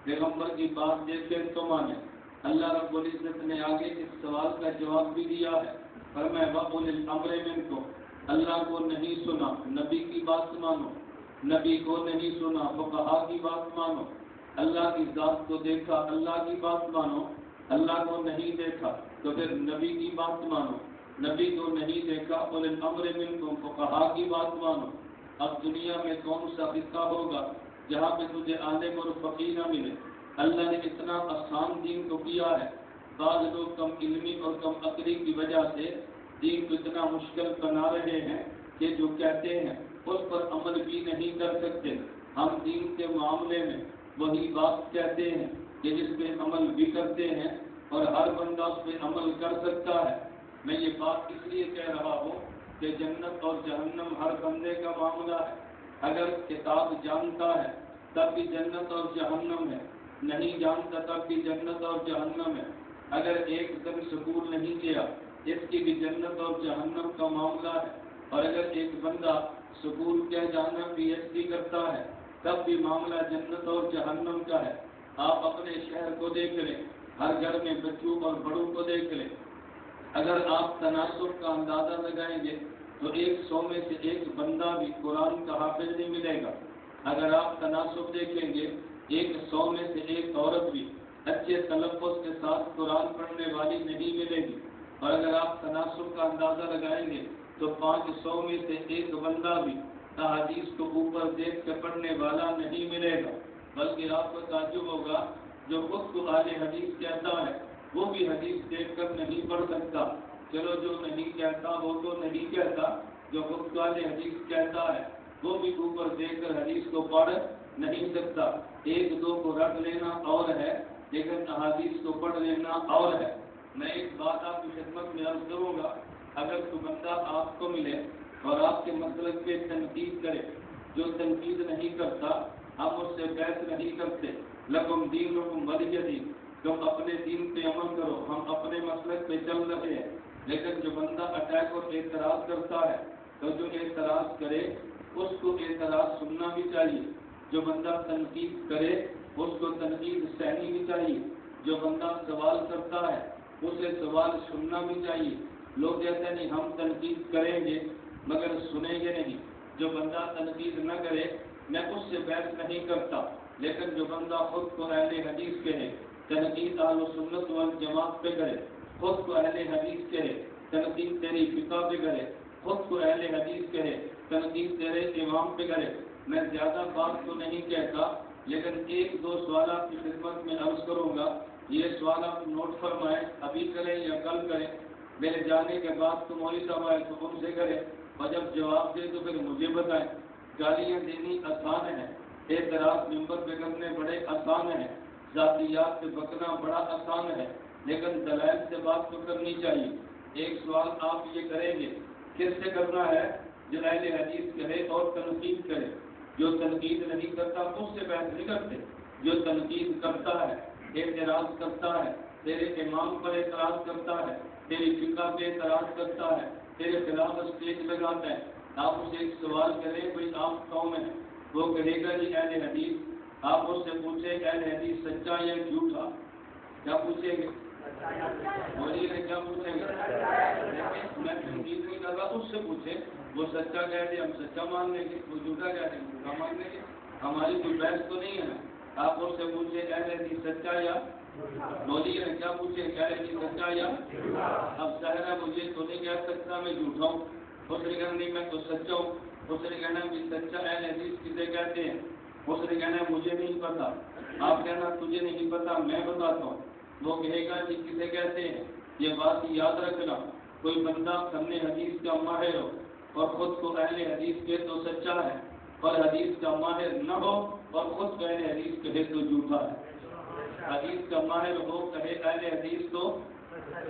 پیغمبر کی بات دیکھیں تو مانے۔ اللہ رب العزت نے آگے اس سوال کا جواب بھی دیا ہے، فرمایا وَأُولِي الْأَمْرِ مِنْكُمْ، اللہ کو نہیں سنا نبی کی بات مانو، نبی کو نہیں سنا فقہا کی بات مانو، اللہ کی ذات کو دیکھا اللہ کی بات مانو، اللہ کو نہیں دیکھا تو پھر نبی کی بات مانو، نبی کو نہیں دیکھا اولي الامر منکم فقہا کی بات مانو۔ اب دنیا میں کون سا خطہ ہوگا جہاں پہ تجھے عالم اور فقیہ نہ ملے؟ اللہ نے اتنا آسان دین کو کیا ہے، بعض لوگ کم علمی اور کم عقلی کی وجہ سے دین کو اتنا مشکل بنا رہے ہیں کہ جو کہتے ہیں اس پر عمل بھی نہیں کر سکتے۔ ہم دین کے معاملے میں وہی بات کہتے ہیں کہ جس پہ عمل بھی کرتے ہیں اور ہر بندہ اس پہ عمل کر سکتا ہے۔ میں یہ بات اس لیے کہہ رہا ہوں کہ جنت اور جہنم ہر بندے کا معاملہ ہے۔ اگر کتاب جانتا ہے تب بھی جنت اور جہنم ہے، نہیں جانتا تب بھی جنت اور جہنم ہے۔ اگر ایک دن سکول نہیں گیا اس کی بھی جنت اور جہنم کا معاملہ ہے، اور اگر ایک بندہ سکول کیا جانا پی ایچ ڈی کرتا ہے تب بھی معاملہ جنت اور جہنم کا ہے۔ آپ اپنے شہر کو دیکھ لیں، ہر گھر میں بچوں اور بڑوں کو دیکھ لیں، اگر آپ تناسب کا اندازہ لگائیں گے تو 100 میں سے ایک بندہ بھی قرآن کا حافظ نہیں ملے گا۔ اگر آپ تناسب دیکھیں گے 100 میں سے ایک عورت بھی اچھے تلفظ کے ساتھ قرآن پڑھنے والی نہیں ملے گی، اور اگر آپ تناسب کا اندازہ لگائیں گے تو 500 میں سے ایک بندہ بھی حدیث کو اوپر دیکھ کے پڑھنے والا نہیں ملے گا۔ بلکہ آپ کو تعجب ہوگا جو خود کو اہل حدیث کہتا ہے وہ بھی حدیث دیکھ کر نہیں پڑھ سکتا۔ چلو جو نہیں کہتا وہ تو نہیں کہتا، جو خود کو اہل حدیث کہتا ہے وہ بھی اوپر دیکھ کر حدیث کو پڑھ نہیں سکتا۔ ایک دو کو رکھ لینا اور ہے لیکن احادیث کو پڑھ لینا اور ہے۔ میں ایک بات آپ کی خدمت میں عرض کروں گا، اگر کوئی بندہ آپ کو ملے اور آپ کے مسلک پہ تنقید کرے، جو تنقید نہیں کرتا ہم اس سے بحث نہیں کرتے، لکم دینکم ولی دین، تم اپنے دین پہ عمل کرو، ہم اپنے مسلک پہ چل رہے ہیں۔ لیکن جو بندہ اٹیک اور اعتراض کرتا ہے تو جو اعتراض کرے اس کو اعتراض سننا بھی چاہیے، جو بندہ تنقید کرے اس کو تنقید سہنی بھی چاہیے، جو بندہ سوال کرتا ہے اسے سوال سننا بھی چاہیے۔ لوگ کہتے ہیں نہیں ہم تنقید کریں گے مگر سنیں گے نہیں، جو بندہ تنقید نہ کرے میں اس سے بحث نہیں کرتا، لیکن جو بندہ خود کو اہل حدیث کہے، تنقید اہل سنت والجماعت پہ کرے، خود کو اہل حدیث کہے، تنقید تیری فقہ پہ کرے، خود کو اہل حدیث کہے، تنقید تیرے امام پہ کرے۔ میں زیادہ بات تو نہیں کہتا لیکن ایک دو سوالات کی خدمت میں عرض کروں گا، یہ سوالات نوٹ فرمائیں، ابھی کریں یا کل کریں، میرے جانے کے بعد تو مولوی صاحب آئے تو ان سے کریں اور جب جواب دے تو پھر مجھے بتائیں۔ گالیاں دینی آسان ہے، اعتراض ممبر پہ کرنے بڑے آسان ہیں، ذاتیات پہ بکنا بڑا آسان ہے، لیکن دلائل سے بات تو کرنی چاہیے۔ ایک سوال آپ یہ کریں گے کس سے کرنا ہے؟ جو اہل حدیث کہے اور تنقید کرے، جو تنقید نہیں کرتا اس سے بحث نہیں کرتے، جو تنقید کرتا ہے اعتراض کرتا ہے، تیرے امام پر اعتراض کرتا ہے، تیری فقہ پہ اعتراض کرتا ہے، تیرے خلاف اسٹیج لگاتا ہے، آپ اسے ایک سوال کریں بھائی آپ قوم ہے، وہ کہے گا جی اہل حدیث، آپ اس سے پوچھیں اہل حدیث سچا یا جھوٹا، کیا پوچھیں گے؟ بولیے کیا پوچھیں گے؟ میں تنقید نہیں کر رہا، اس سے پوچھیں، وہ سچا کہہ دے ہم سچا مان لیں گے، وہ جھوٹا کہہ دے ہم جھوٹا مان لیں گے، ہماری کوئی بحث تو نہیں ہے نا۔ آپ اس سے پوچھیں اہل حدیث سچا یا بولیے کیا پوچھیں اہل حدیث سچا یا؟ اب ظاہر ہے مجھے تو نہیں کہہ سکتا میں جھوٹا ہوں، اس نے کہنا نہیں میں تو سچا ہوں، اس نے کہنا بھی سچا اہل حدیث کسے کہتے ہیں، اس نے کہنا مجھے نہیں پتا، آپ کہنا تجھے نہیں پتا میں بتاتا ہوں، وہ کہے گا جی کسے کہتے ہیں۔ یہ بات یاد رکھنا، کوئی بندہ فن حدیث کا ماہر ہو اور خود کو اہل حدیث کہے تو سچا ہے، اور حدیث کا ماہر نہ ہو اور خود کو اہل حدیث کہے تو جھوٹا ہے۔ حدیث کا ماہر ہو کہے اہل حدیث تو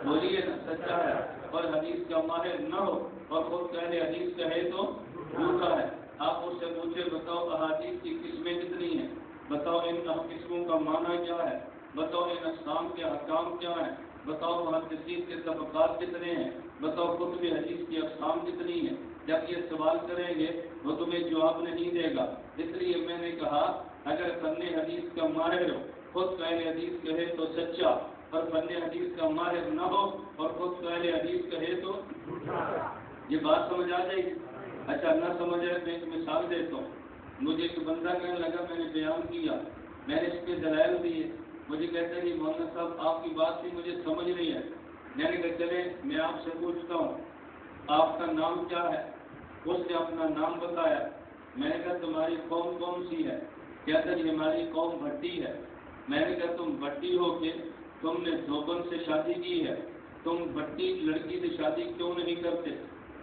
بولیے نا سچا ہے، اور حدیث کا ماہر نہ ہو اور خود کو اہل حدیث کہے تو جھوٹا ہے۔ آپ اس سے پوچھے بتاؤ احادیث کی قسمیں کتنی ہیں، بتاؤ ان قسموں کا معنی کیا ہے، بتاؤ ان اقسام کے احکام کیا ہیں، بتاؤ محدثین کے طبقات کتنے ہیں، بتاؤ کتب حدیث کی اقسام کتنی ہیں۔ جب یہ سوال کریں گے وہ تمہیں جواب نہیں دے گا، اس لیے میں نے کہا اگر فن حدیث کا ماہر ہو خود اہل حدیث کہے تو سچا اور فن حدیث کا ماہر نہ ہو اور خود اہل حدیث کہے تو یہ بات سمجھ آ جائے گی؟ اچھا نہ سمجھ آئے تو ایک مثال دیتا ہوں. مجھے ایک بندہ کہنے لگا میں نے بیان کیا, میں نے اس کے دلائل دیے, مجھے کہتے ہیں مولانا صاحب آپ کی بات بھی مجھے سمجھ نہیں ہے. میں نے کہا چلے میں آپ سے پوچھتا ہوں آپ کا نام کیا ہے؟ اس نے اپنا نام بتایا. میں نے کہا تمہاری قوم کون سی ہے؟ کہتا جی ہماری قوم بھٹی ہے. میں نے کہا تم بھٹی ہو کے تم نے دیوبند سے شادی کی ہے, تم بھٹی لڑکی سے شادی کیوں نہیں کرتے؟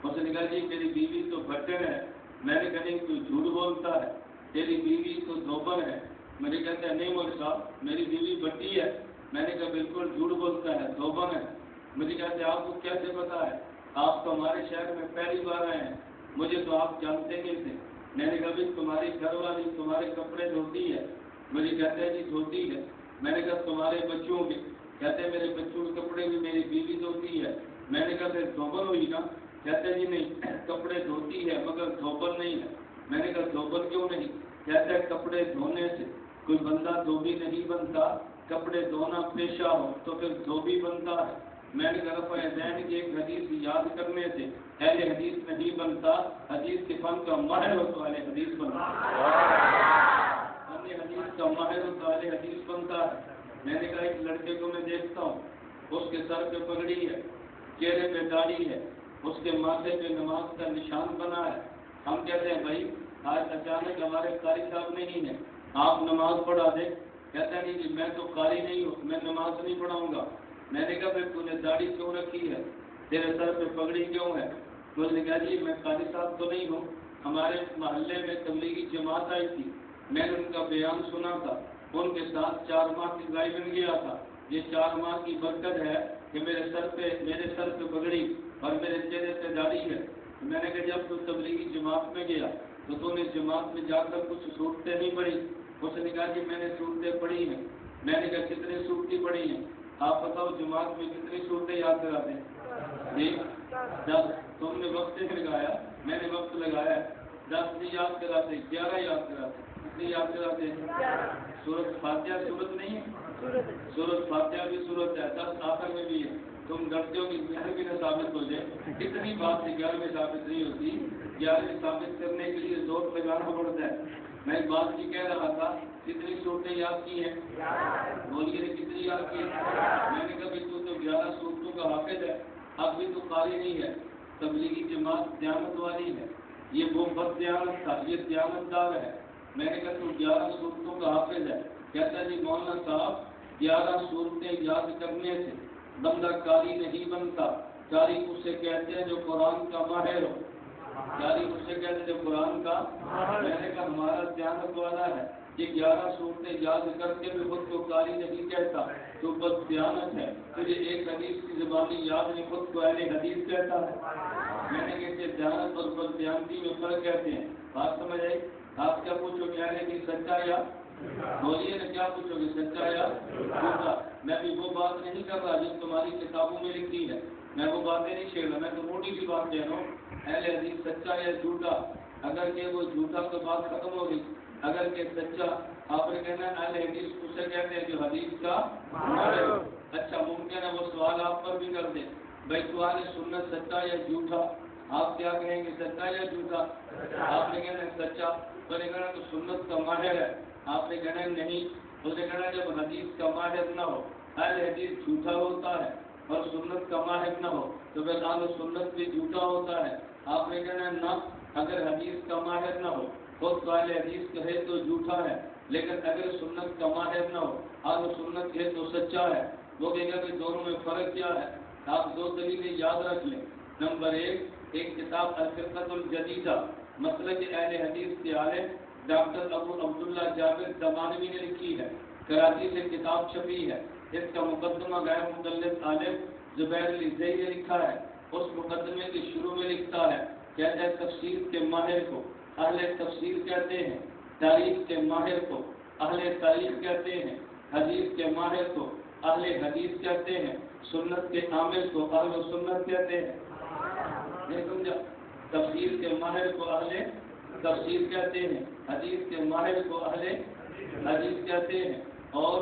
اس نے کہا جی تیری بیوی تو بھٹن ہے. میں نے کہا نہیں تو جھوٹ بولتا ہے, تیری بیوی تو دیوبند ہے. مجھے کہتا ہے نہیں مولوی صاحب میری بیوی بھٹی ہے. میں نے کہا بالکل جھوٹ بولتا ہے, دیوبند ہے. مجھے کہتے ہیں آپ کو کیسے پتا ہے؟ آپ تو ہمارے شہر میں پہلی بار آئے ہیں, مجھے تو آپ جانتے نہیں تھے. میں نے کہا بھی تمہاری گھر والی تمہارے کپڑے دھوتی ہے. مجھے کہتے ہیں جی دھوتی ہے. میں نے کہا تمہارے بچوں کے؟ کہتے ہیں میرے بچوں کے کپڑے بھی میری بیوی دھوتی ہے. میں نے کہا پھر دیوبند ہوئی نا؟ کہتے ہیں جی نہیں کپڑے دھوتی ہے مگر دیوبند نہیں ہے. میں نے کہا دیوبند کیوں نہیں؟ کہتے ہیں کپڑے دھونے سے کوئی بندہ دھوبی نہیں بنتا, کپڑے دھونا پیشہ ہو تو پھر دھوبی بنتا ہے. میں نے کہا رفع ذہن کی ایک حدیث یاد کرنے سے اہل حدیث نہیں بنتا, حدیث کے فن کا ماہر ہو تو اہل حدیث بنتا ہے. حدیث کا ماہر ہو تو اہل حدیث بنتا ہے. میں نے کہا ایک لڑکے کو میں دیکھتا ہوں, اس کے سر پہ پگڑی ہے, چہرے پہ داڑھی ہے, اس کے ماتھے پہ نماز کا نشان بنا ہے. ہم کہتے ہیں بھائی آج اچانک ہمارے قاری صاحب نہیں ہیں, آپ نماز پڑھا دیں. کہتا نہیں جی میں تو قاری نہیں ہوں, میں نماز نہیں پڑھاؤں گا. میں نے کہا پھر تو نے داڑھی کیوں رکھی ہے, تیرے سر پہ پگڑی کیوں ہے؟ تو نے کہا جی میں قاری صاحب تو نہیں ہوں, ہمارے محلے میں تبلیغی جماعت آئی تھی, میں نے ان کا بیان سنا تھا, ان کے ساتھ 4 ماہ کی گائے بن گیا تھا. یہ 4 ماہ کی برکت ہے کہ میرے سر پہ پگڑی اور میرے چہرے پہ داڑھی ہے. میں نے کہا جب تو تبلیغی جماعت میں گیا تو نے جماعت میں جا کر کچھ صورتیں نہیں پڑھی؟ اس نے کہا جی میں نے صورتیں پڑھی ہیں. میں نے کہا کتنی صورتیں پڑھی ہیں؟ آپ بتاؤ جماعت میں کتنی صورتیں یاد کراتے ہیں؟ جی 10. تم نے وقت لگایا, میں نے وقت لگایا. 10 نہیں یاد کراتے, 11 یاد کراتے. کتنی یاد کراتے ہیں؟ سورت فاتحہ صورت نہیں ہے؟ سورت فاتحہ بھی صورت ہے, 10 آخر میں بھی ہے. تم ڈرتے ہو کہ 11ویں میں ثابت ہو جائے. کتنی بات سے 11ویں ثابت نہیں ہوتی, 11ویں ثابت کرنے کے لیے زور لگانا پڑتا ہے. میں ایک بات کی کہہ رہا تھا, کتنی صورتیں یاد کی ہیں؟ بولیے نے کتنی یاد کی ہیں؟ میں نے کہا تو 11 صورتوں کا حافظ ہے, اب بھی تو قاری نہیں ہے. تبلیغی جماعت دیانت والی ہے, یہ وہ بد دیانت تھا, یہ دیانت دار ہے. میں نے کہا تو 11 صورتوں کا حافظ ہے. کہتا جی مولانا صاحب 11 صورتیں یاد کرنے سے بندہ قاری نہیں بنتا. قاری اسے کہتے ہیں جو قرآن کا ماہر ہو. قاری اسے کہتے ہیں جو قرآن کا. میں نے کہا ہمارا دیانت والا ہے, یہ 11 صورتیں یاد کر کے بھی خود کو قاری نہیں کہتا تو بد دیانت ہے. تجھے ایک حدیث کی زبانی یاد نہیں, خود کو اہل حدیث کہتا ہے. میں نے کہتے دیانت اور بد دیانتی میں فرق کہتے ہیں. بات سمجھ آئی؟ آپ کیا پوچھو گے اہل حدیث سچا یا بولیے نا کیا پوچھو گے, سچا یا جھوٹا؟ میں بھی وہ بات نہیں کر رہا جو تمہاری کتابوں میں لکھی ہے, میں وہ باتیں نہیں چھیڑ رہا. میں تو موٹی سی بات کہہ رہا ہوں, اہل حدیث سچا یا جھوٹا. اگر کہ وہ جھوٹا تو بات ختم ہوگی, اگر کہ سچا آپ نے کہنا ہے اہل حدیث اسے کہتے ہیں جو حدیث کا ماہر ہو. اچھا ممکن ہے وہ سوال آپ پر بھی کر دیں, بھائی تو اہل سنت سچا یا جھوٹا؟ آپ کیا کہیں گے, سچا یا جھوٹا؟ آپ نے کہنا ہے سچا. تو نے کہنا تو سنت کا ماہر ہے. آپ نے کہنا ہے نہیں. اس نے کہنا جب حدیث کا ماہر نہ ہو, اہل حدیث جھوٹا ہوتا ہے اور سنت کا ماہر نہ ہو تو پھر اہل سنت بھی جھوٹا ہوتا ہے. آپ نے کہنا ہے نہ, اگر حدیث کا ماہر نہ ہو خود اہل حدیث کہے تو جھوٹا ہے, لیکن اگر سنت کا ماہر نہ ہو اہل سنت کہے تو سچا ہے. وہ کہے گا کہ دونوں میں فرق کیا ہے؟ آپ 2 دلیلیں یاد رکھ لیں. نمبر 1, ایک کتاب الفقہ الجدیدہ مسلک اہل حدیث کے عالم ڈاکٹر ابو عبداللہ جابر دمانوی نے لکھی ہے, کراچی سے کتاب چھپی ہے. اس کا مقدمہ غیر مدلس عالم زبیر علی زئی نے لکھا ہے. اس مقدمے کے شروع میں لکھتا ہے, کہتا ہے تفسیر کے ماہر کو اہل تفسیر کہتے ہیں, تاریخ کے ماہر کو اہل تاریخ کہتے ہیں, حدیث کے ماہر کو اہل حدیث کہتے ہیں, سنت کے عامل کو اہل سنت کہتے ہیں. نہیں سمجھا؟ تفسیر کے ماہر کو اہل تفسیر کہتے ہیں, حدیث کے ماہر کو اہل حدیث کہتے ہیں, اور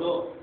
2